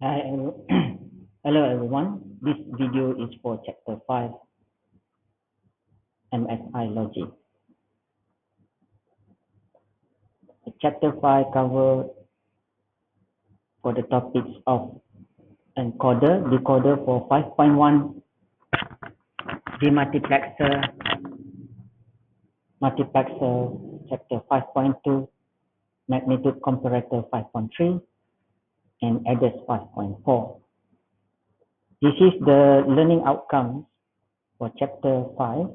Hi, hello everyone. This video is for chapter 5, MSI logic. Chapter 5 cover for the topics of encoder, decoder for 5.1, demultiplexer, multiplexer, chapter 5.2, magnitude comparator 5.3, and adders 5.4. This is the learning outcomes for chapter 5.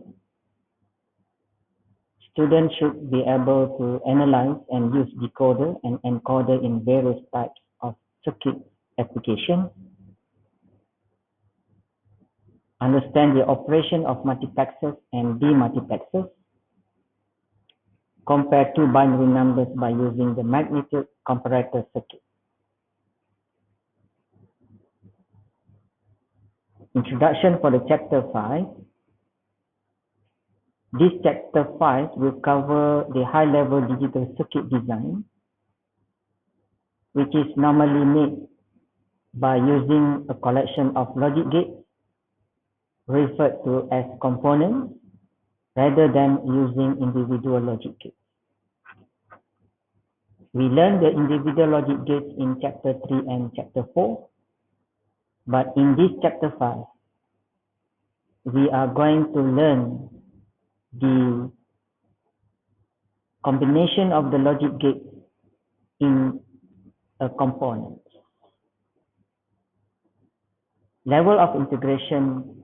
Students should be able to analyze and use decoder and encoder in various types of circuit application, understand the operation of multiplexers and demultiplexers, compare two binary numbers by using the magnitude comparator circuit. Introduction for the chapter 5. This chapter 5 will cover the high-level digital circuit design, which is normally made by using a collection of logic gates referred to as components rather than using individual logic gates. We learned the individual logic gates in chapter 3 and chapter 4, but in this chapter 5, we are going to learn the combination of the logic gates in a component. Level of integration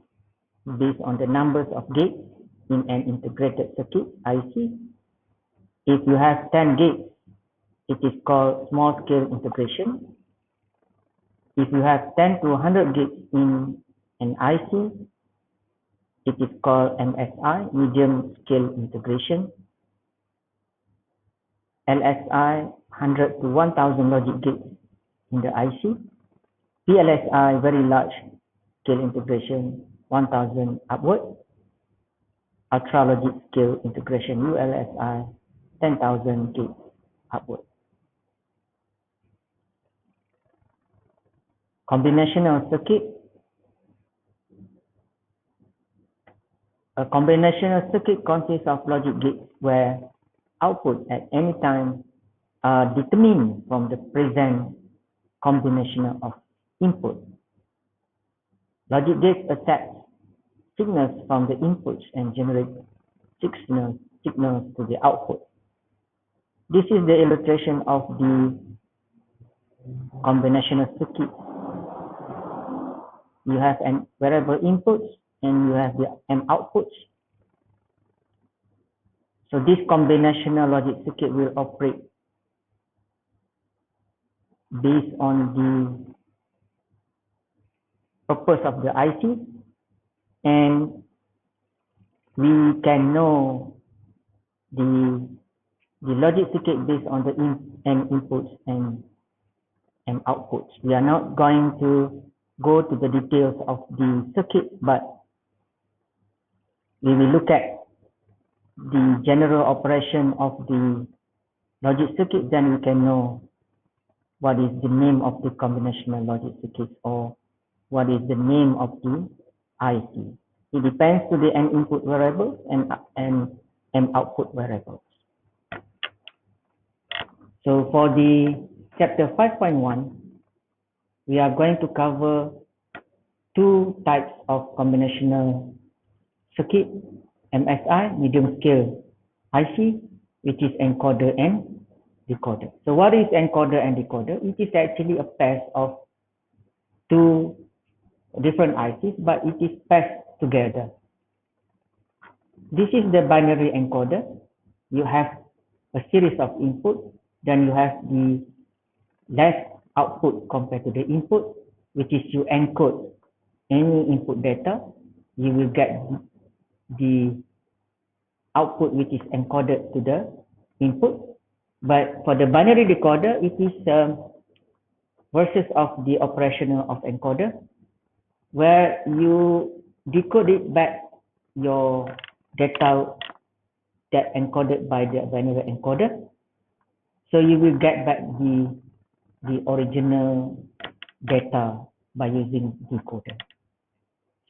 based on the numbers of gates in an integrated circuit, IC. If you have 10 gates, it is called small scale integration. If you have 10 to 100 gates in an IC, it is called MSI, medium scale integration. LSI, 100 to 1000 logic gates in the IC. VLSI, very large scale integration, 1000 upward. Ultra logic scale integration, ULSI, 10,000 gates upward. Combinational circuit. A combinational circuit consists of logic gates where output at any time are determined from the present combination of input. Logic gates accept signals from the inputs and generate signals to the output. This is the illustration of the combinational circuit. You have an variable inputs and you have the M outputs. So this combinational logic circuit will operate based on the purpose of the IC, and we can know the logic circuit based on the M inputs and M outputs. We are not going to go to the details of the circuit, but we will look at the general operation of the logic circuit, then we can know what is the name of the combinational logic circuit or what is the name of the IC. It depends to the N input variables and M output variables. So for the chapter 5.1, we are going to cover two types of combinational circuit, MSI, medium scale IC, which is encoder and decoder. So what is encoder and decoder? It is actually a pair of two different ICs, but it is paired together. This is the binary encoder. You have a series of input, then you have the less output compared to the input, which is you encode any input data, you will get the output which is encoded to the input. But for the binary decoder, it is versus of the operational of encoder, where you decode it back your data that encoded by the binary encoder. So you will get back the original data by using decoder.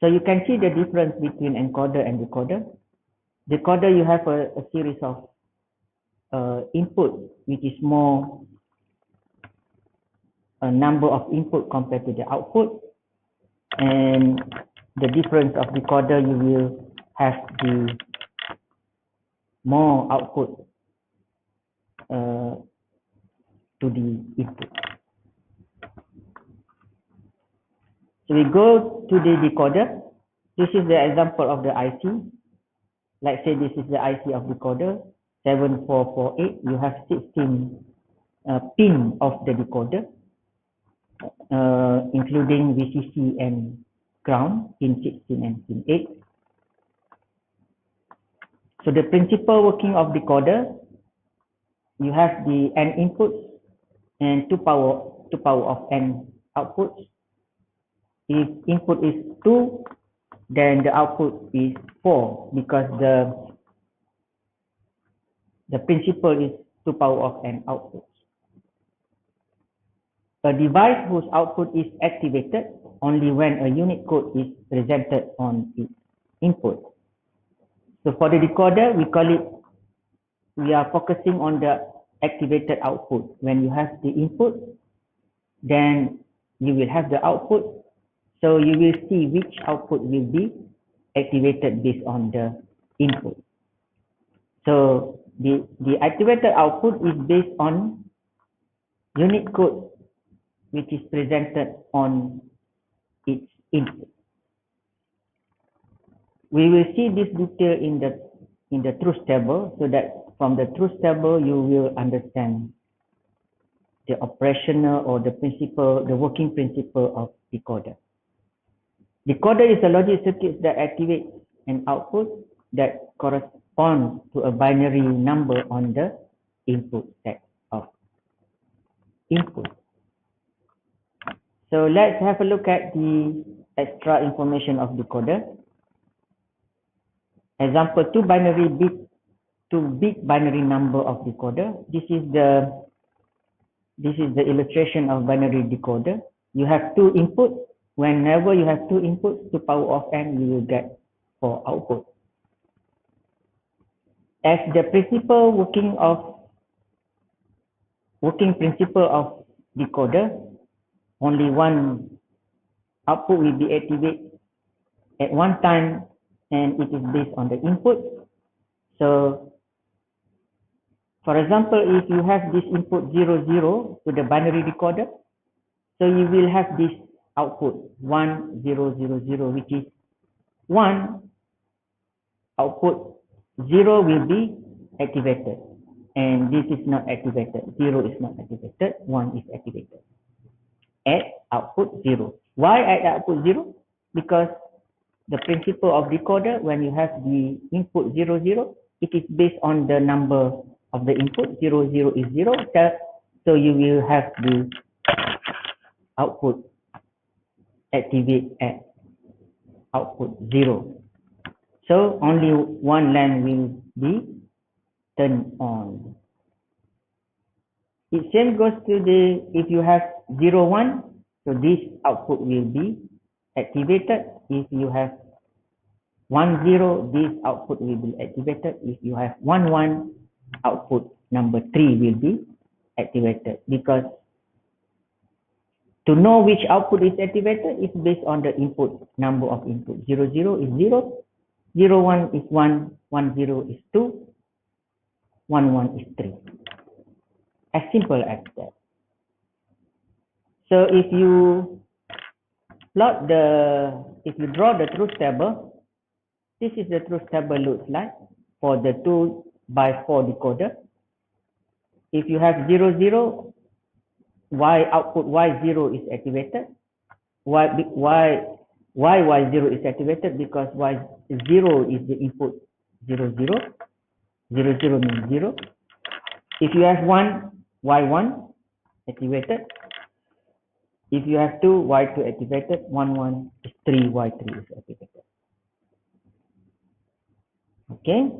So you can see the difference between encoder and decoder. Decoder, you have a series of input, which is more a number of input compared to the output. And the difference of decoder, you will have the more output to the input. So we go to the decoder. This is the example of the IC. Like say this is the IC of decoder 7448. You have 16 pin of the decoder, including VCC and ground, pin 16 and pin 8. So the principal working of decoder, you have the n inputs and 2 power of n outputs. If input is 2, then the output is 4 because the principal is 2 power of n outputs. A device whose output is activated only when a unit code is presented on its input. So for the decoder, we are focusing on the activated output. When you have the input, then you will have the output. So you will see which output will be activated based on the input. So the activated output is based on unit code which is presented on its input. We will see this detail in the truth table, so that from the truth table you will understand the operational or the working principle of decoder. Decoder is a logic circuit that activates an output that corresponds to a binary number on the input set of input. So let's have a look at the extra information of decoder. Example, two bit binary number of decoder. This is the illustration of binary decoder. You have two inputs. Whenever you have two inputs, 2 power of n, you will get 4 output. As the working principle of decoder, only one output will be activated at one time, and it is based on the input. So, for example, if you have this input 0, 0 to the binary decoder, so you will have this output 1, 0, 0, 0, which is 1 output, 0 will be activated, and this is not activated. 0 is not activated, 1 is activated. At output 0. Why at output 0? Because the principle of decoder, when you have the input 0, 0, it is based on the number of the input. 0, 0 is 0, so you will have the output activate at output 0. So only one lamp will be turned on. It same goes to if you have 0, 1, so this output will be activated. If you have 1, 0, this output will be activated. If you have 1, 1, output number 3 will be activated, because to know which output is activated is based on the input, number of input. 0, 0 is 0, 0, 1 is 1, 1, 0 is 2, 1, 1 is 3. As simple as that. So if you draw the truth table, this is the truth table looks like for the 2x4 decoder. If you have 0, 0, output Y0 is activated. Why Y0 is activated? Because Y0 is the input 0, 0. 0, 0 means 0. If you have 1, Y1 activated. If you have 2, Y2 activated. 1, 1 is 3, Y3 is activated. Okay.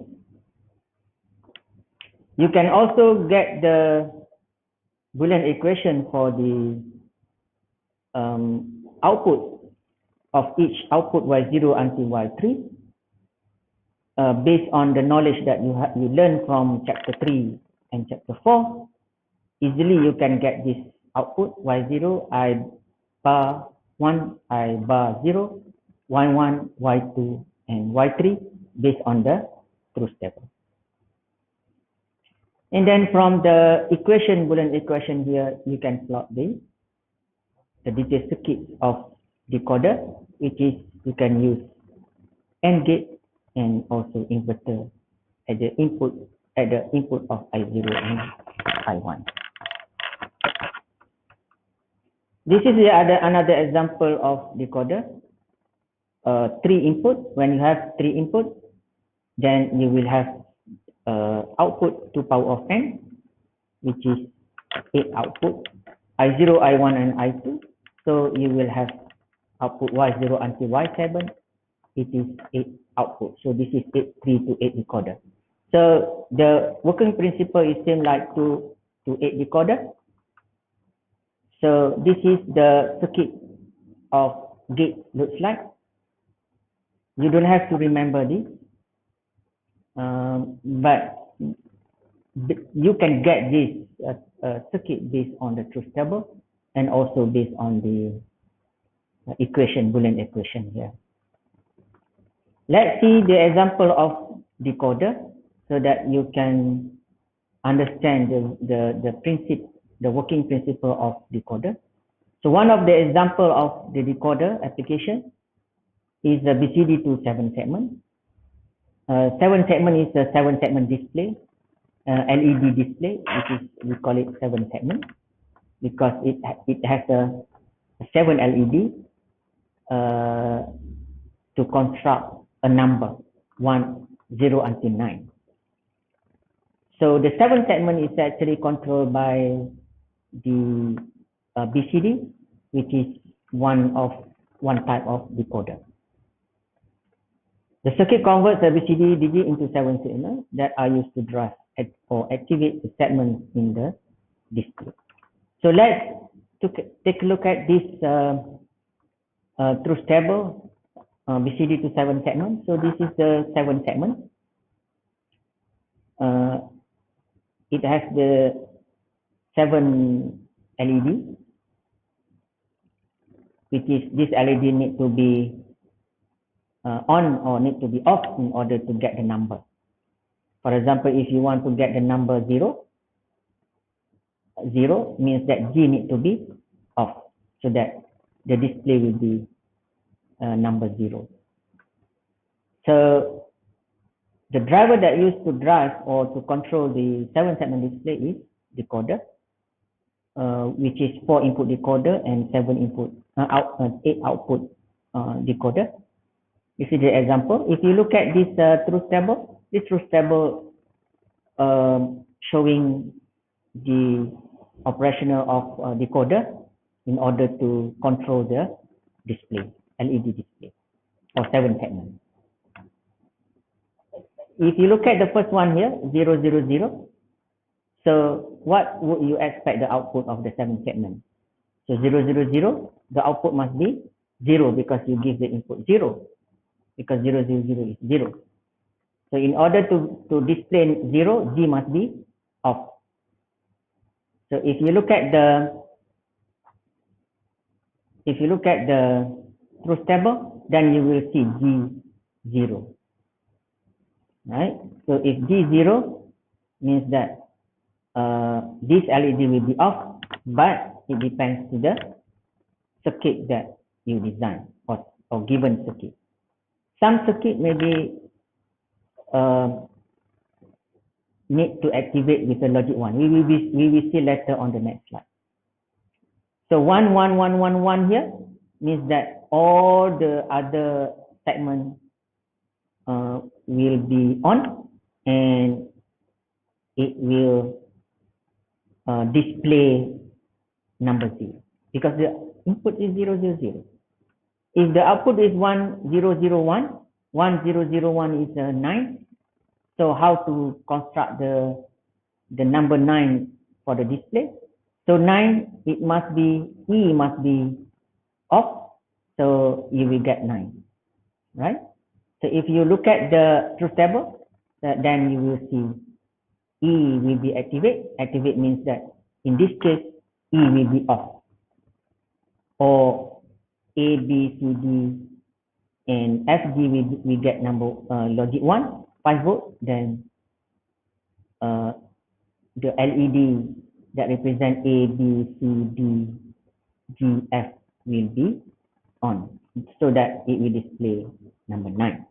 You can also get the Boolean equation for the output of each output y0 until y3 based on the knowledge that you learn from chapter 3 and chapter 4. Easily you can get this output y0, I bar 1, I bar 0, y1, y2, and y3 based on the truth table. And then from the equation, Boolean equation here, you can plot the detailed circuit of decoder, which is you can use AND gate and also inverter at the input of I0 and I1. This is another example of decoder. 3 input. When you have 3 input, then you will have output to power of n, which is 8 output, I0, I1, and I2. So you will have output y0 until y7. It is 8 output. So this is 3 to 8 decoder. So the working principle is same like 2 to 8 decoder. So this is the circuit of gate looks like. You don't have to remember this, but you can get this circuit based on the truth table and also based on the equation, Boolean equation here. Let's see the example of decoder so that you can understand the principle, the working principle of decoder. So one of the example of the decoder application is the BCD to 7 segment. 7 segment is a 7 segment display, LED display, which is we call it 7 segment because it has a 7 LED to construct a number 1, 0 until 9. So the 7 segment is actually controlled by the BCD, which is one type of decoder. The circuit converts the BCD digit into 7 signals that are used to drive or activate the segments in the display. So let's take a look at this truth table, BCD to 7 segments. So this is the 7 segment. It has the 7 LED, which is this LED need to be on or need to be off in order to get the number. For example, if you want to get the number 0, 0 means that G need to be off so that the display will be number 0. So the driver that used to drive or to control the 7 segment display is decoder, which is 4 input decoder and 8 output decoder. This is the example. If you look at this truth table, this truth table showing the operational of decoder in order to control the display, LED display, or 7 segments. If you look at the first one here, 0, 0, 0, so what would you expect the output of the 7 segments? So 0, 0, 0, the output must be 0 because you give the input 0. Because 0, 0, 0 is 0. So in order to display 0, G must be off. So if you look at the truth table, then you will see G 0. Right? So if G 0 means that this LED will be off, but it depends to the circuit that you design or given circuit. Some circuit maybe need to activate with the logic 1. We will see later on the next slide. So 1, 1, 1, 1, 1 here means that all the other segments will be on and it will display number 0 because the input is 0, 0, 0. If the output is 1, 0, 0, 1, 1, 0, 0, 1 is 9. So how to construct the number 9 for the display? So 9, it must be, E must be off, so you will get 9, right? So if you look at the truth table, then you will see E will be activate. Activate means that in this case, E will be off. Or A, B, C, D, and F, G we get number logic 1, 5 volt, then the LED that represent A, B, C, D, G, F will be on, so that it will display number 9.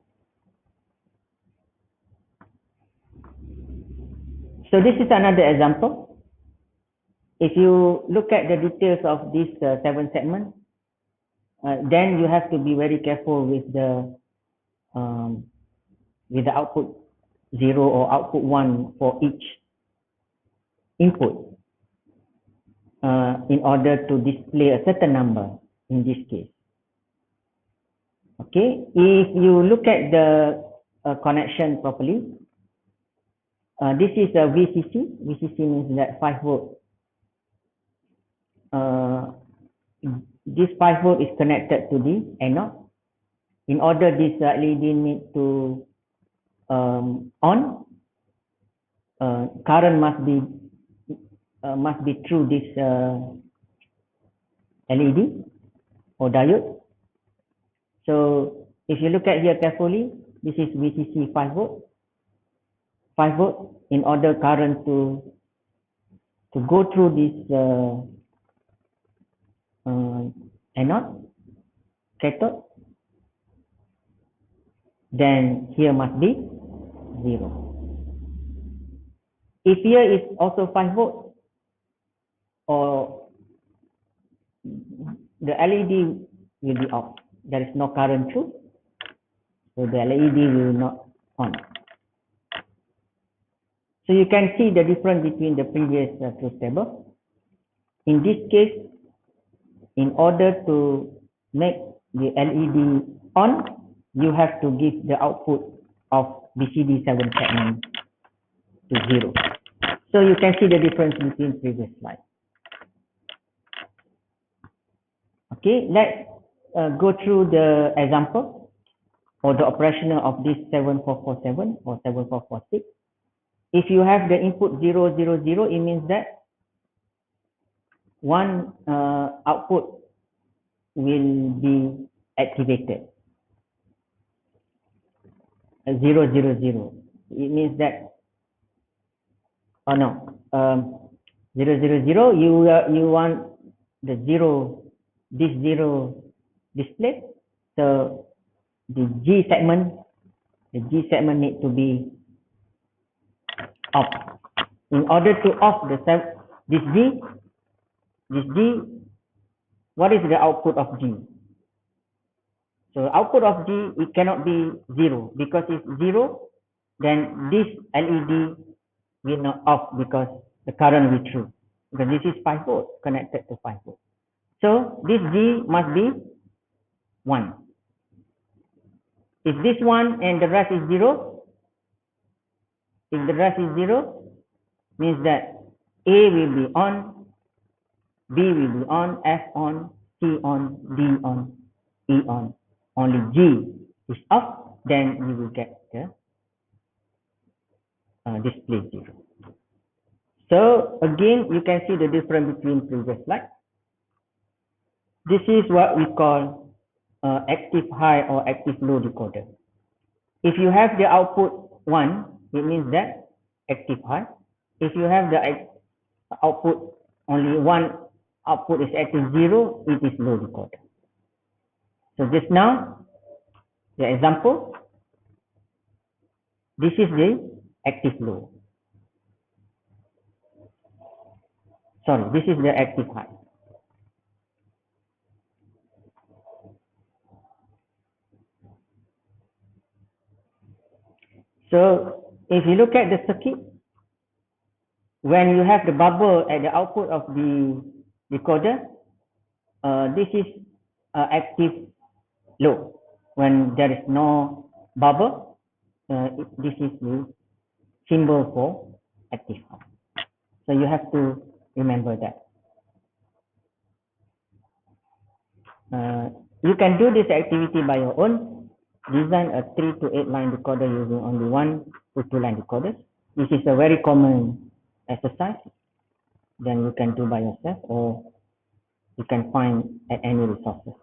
So this is another example. If you look at the details of this 7 segments, then you have to be very careful with the output 0 or output 1 for each input in order to display a certain number in this case. Okay, if you look at the connection properly, this is a VCC. VCC means that 5 volt. This 5 volt is connected to the anode. In order this LED need to on, current must be through this LED or diode. So if you look at here carefully, this is VCC 5 volt. 5 volt. In order current to go through this anode, cathode, then here must be 0. If here is also 5 volt, or the LED will be off. There is no current through, so the LED will not on. So you can see the difference between the previous truth table. In this case, in order to make the LED on, you have to give the output of BCD 7 segment to 0. So you can see the difference between previous slide. Okay, let's go through the example or the operational of this 7447 or 7446. If you have the input 0, 0, 0, it means that one output will be activated. 0, 0, 0. It means that, oh no, 0, 0, 0, you want the 0, this 0 display. So the G segment need to be off. In order to off this G, what is the output of G? So output of G, it cannot be 0, because if 0, then this LED will not off because the current will through, because this is 5 volt connected to 5 volt. So this G must be 1. If this 1 and the rest is 0, if the rest is 0, means that A will be on, B will be on, F on, C on, D on, E on. Only G is off, then you will get the display 0. So again, you can see the difference between previous slide. This is what we call active high or active low decoder. If you have the output 1, it means that active high. If you have the output, only one output is active 0, it is low decoder. So just now, the example, this is the active low. Sorry, this is the active high. So if you look at the circuit, when you have the bubble at the output of the decoder, this is active low. When there is no bubble, this is the symbol for active high. So you have to remember that. You can do this activity by your own. Design a 3 to 8 line recorder using only 1 to 2 line recorders. This is a very common exercise. Then you can do by yourself, or you can find at any resources.